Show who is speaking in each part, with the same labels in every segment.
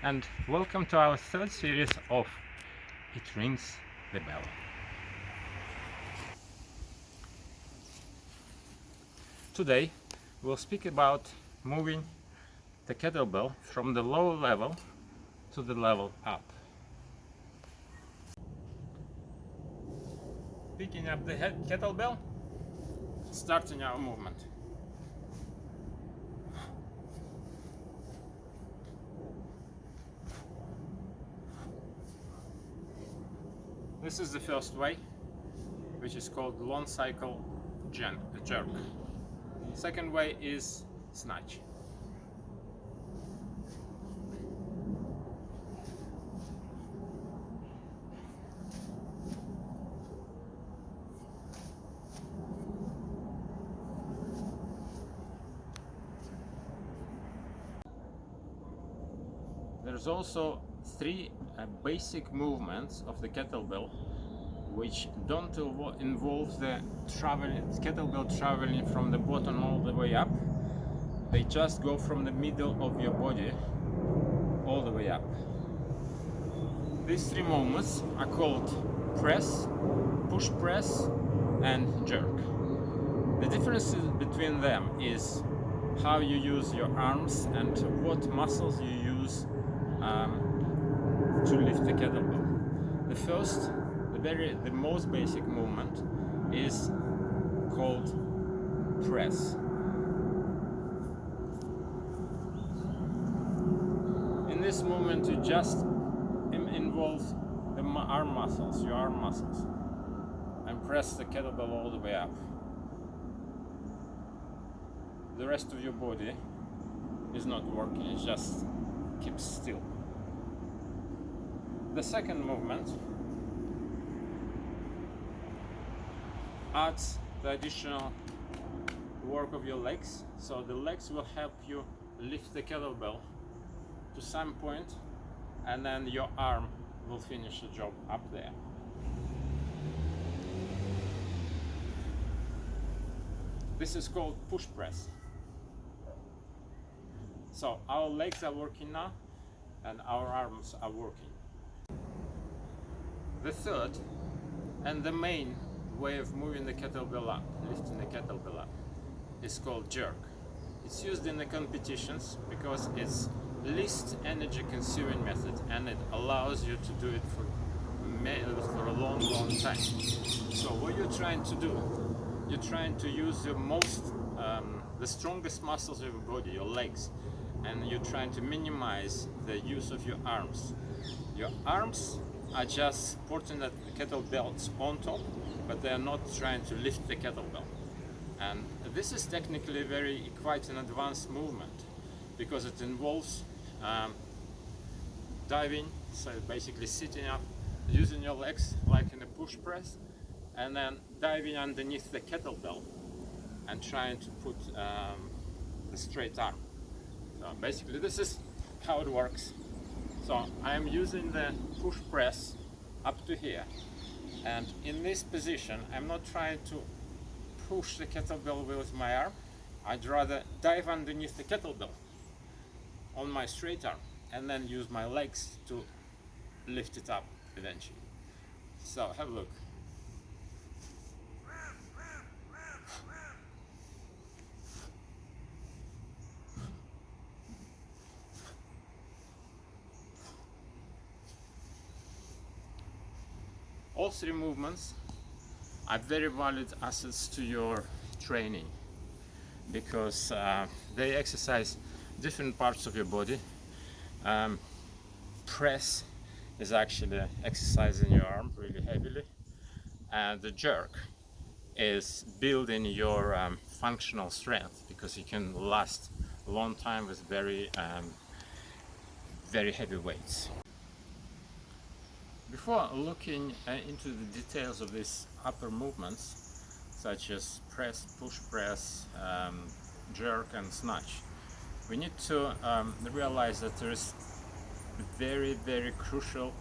Speaker 1: and welcome to our third series of It Rings the Bell. Today we'll speak about moving the kettlebell from the low level to the level up. Picking up the kettlebell, starting our movement. This is the first way, which is called long cycle jerk. Second way is snatch. There's also three basic movements of the kettlebell which don't involve the kettlebell traveling from the bottom all the way up. They just go from the middle of your body all the way up. These three movements are called press, push press and jerk. The difference between them is how you use your arms and what muscles you use to lift the kettlebell. The most basic movement is called press. In this movement you just involve the arm muscles, your arm muscles, and press the kettlebell all the way up. The rest of your body is not working, it just keeps still. The second movement adds the additional work of your legs, so the legs will help you lift the kettlebell to some point, and then your arm will finish the job up there. This is called push press. So our legs are working now and our arms are working. The third and the main way of moving the kettlebell up, lifting the kettlebell up, is called jerk. It's used in the competitions because it's least energy consuming method and it allows you to do it for a long time. So what you're trying to do, you're trying to use the strongest muscles of your body, your legs, and you're trying to minimize the use of your arms. Your arms are just supporting the kettlebells on top, but they are not trying to lift the kettlebell. And this is technically quite an advanced movement because it involves diving, so basically sitting up, using your legs like in a push press, and then diving underneath the kettlebell and trying to put the straight arm. So basically this is how it works. So I am using the push press up to here, and in this position I'm not trying to push the kettlebell with my arm. I'd rather dive underneath the kettlebell on my straight arm and then use my legs to lift it up eventually. So have a look. All three movements are very valid assets to your training because they exercise different parts of your body. Press is actually exercising your arm really heavily, and the jerk is building your functional strength because you can last a long time with very heavy weights. Before looking into the details of these upper movements, such as press, push press, jerk and snatch, we need to realize that there is a very crucial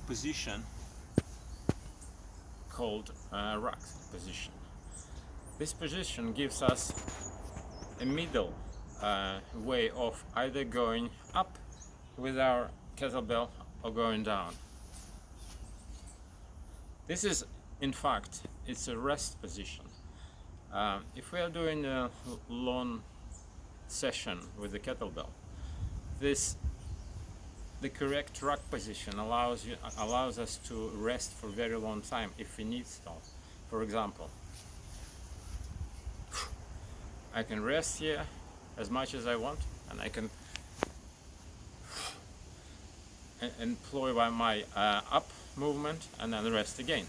Speaker 1: position called rack position. This position gives us a middle way of either going up with our kettlebell or going down. This is, in fact, it's a rest position. If we are doing a long session with the kettlebell, the correct rack position allows us to rest for a very long time if we need to. For example, I can rest here as much as I want, and I can employ my up movement and then rest again.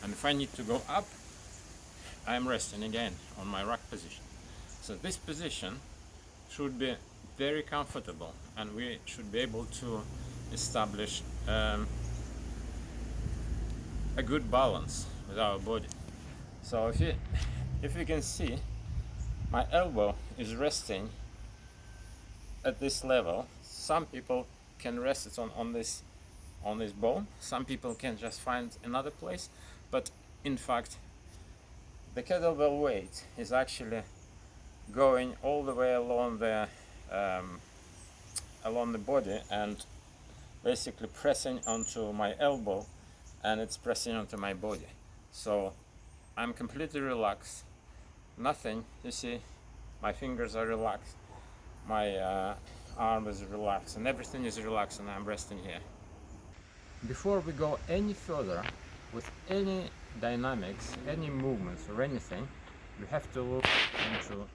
Speaker 1: And if I need to go up, I'm resting again on my rack position. So this position should be very comfortable, and we should be able to establish a good balance with our body. So if you can see, my elbow is resting at this level. Some people can rest it on this bone. Some people can just find another place, but in fact the kettlebell weight is actually going all the way along the body and basically pressing onto my elbow, and it's pressing onto my body. So I'm completely relaxed. Nothing, you see, my fingers are relaxed, my arm is relaxed, and everything is relaxed, and I'm resting here. Before we go any further with any dynamics, any movements or anything, we have to look into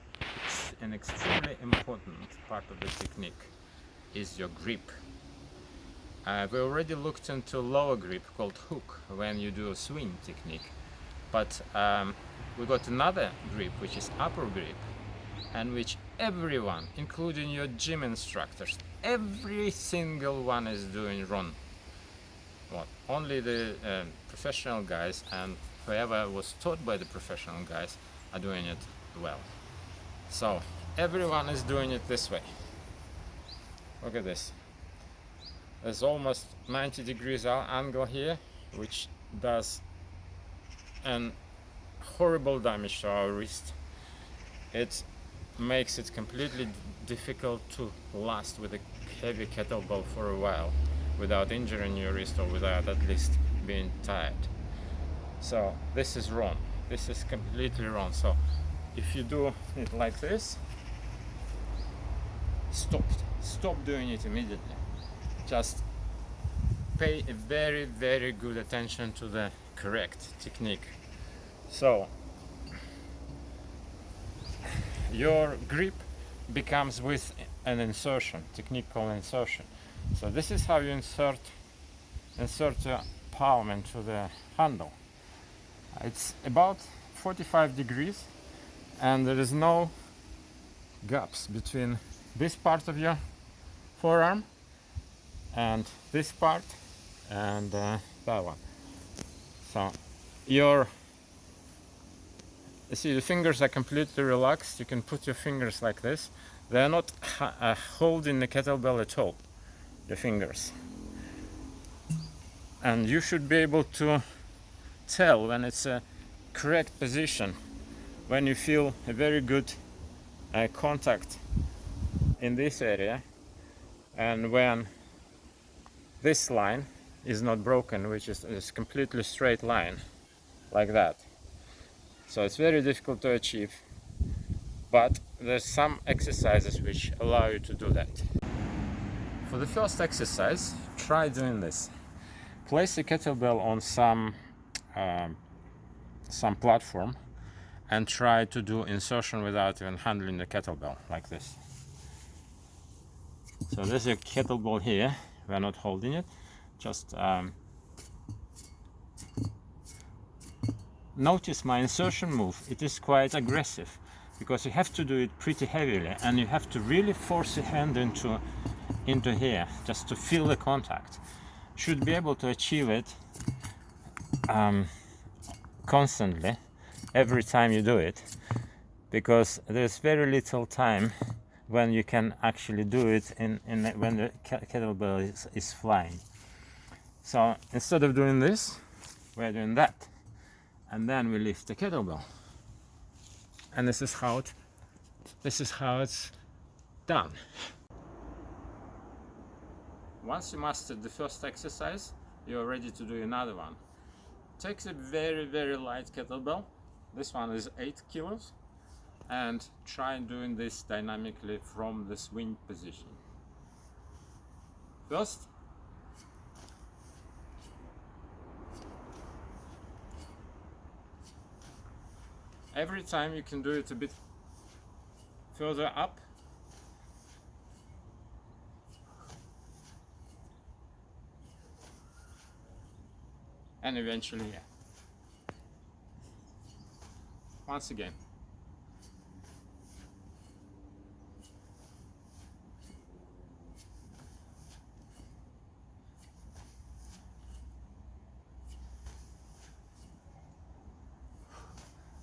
Speaker 1: an extremely important part of the technique, is your grip. We already looked into lower grip called hook when you do a swing technique, but we got another grip which is upper grip, and which everyone, including your gym instructors, every single one is doing wrong. Well, only the professional guys and whoever was taught by the professional guys are doing it well. So everyone is doing it this way. Look at this. There's almost 90 degrees angle here, which does an horrible damage to our wrist. It makes it completely difficult to last with a heavy kettlebell for a while without injuring your wrist, or without at least being tired. So this is wrong. This is completely wrong. So if you do it like this, stop doing it immediately. Just pay a very, very good attention to the correct technique. So your grip becomes with an insertion, technique called insertion. So this is how you insert your palm into the handle. It's about 45 degrees, and there is no gaps between this part of your forearm and this part and that one. So you see, the fingers are completely relaxed. You can put your fingers like this. They are not holding the kettlebell at all, the fingers. And you should be able to tell when it's a correct position, when you feel a very good contact in this area, and when this line is not broken, which is a completely straight line like that. So it's very difficult to achieve, but there's some exercises which allow you to do that. For the first exercise, try doing this. Place a kettlebell on some platform and try to do insertion without even handling the kettlebell, like this. So there's a kettlebell here. We are not holding it. Just notice my insertion move. It is quite aggressive because you have to do it pretty heavily, and you have to really force your hand into here just to feel the contact. Should be able to achieve it constantly every time you do it, because there's very little time when you can actually do it when the kettlebell is flying. So instead of doing this, we're doing that, and then we lift the kettlebell, and this is how it's done. Once you mastered the first exercise, you're ready to do another one. Take a very light kettlebell. This one is 8 kilos, and try doing this dynamically from the swing position. First, every time you can do it a bit further up, and eventually, yeah. Once again.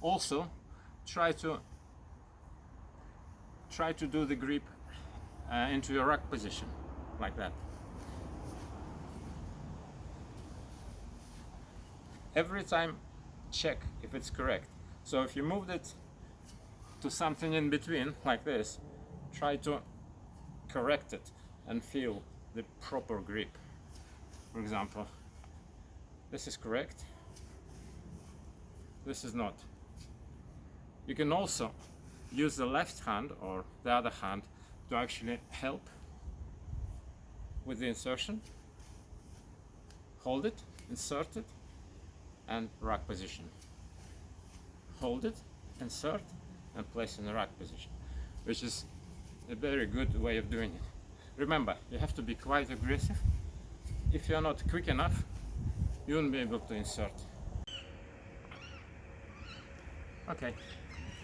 Speaker 1: Also, try to do the grip into your rack position, like that. Every time check if it's correct. So if you moved it to something in between, like this, try to correct it and feel the proper grip. For example, this is correct, this is not. You can also use the left hand or the other hand to actually help with the insertion. Hold it, insert it, and rack position. Hold it, insert, and place in the rack position, which is a very good way of doing it. Remember, you have to be quite aggressive. If you're not quick enough, you won't be able to insert. Okay,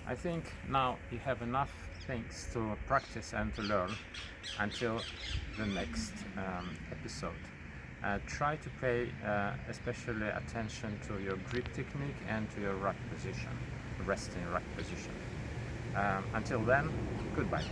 Speaker 1: I think now you have enough things to practice and to learn until the next episode. Try to pay especially attention to your grip technique and to your rack position, resting rack position. Until then, goodbye.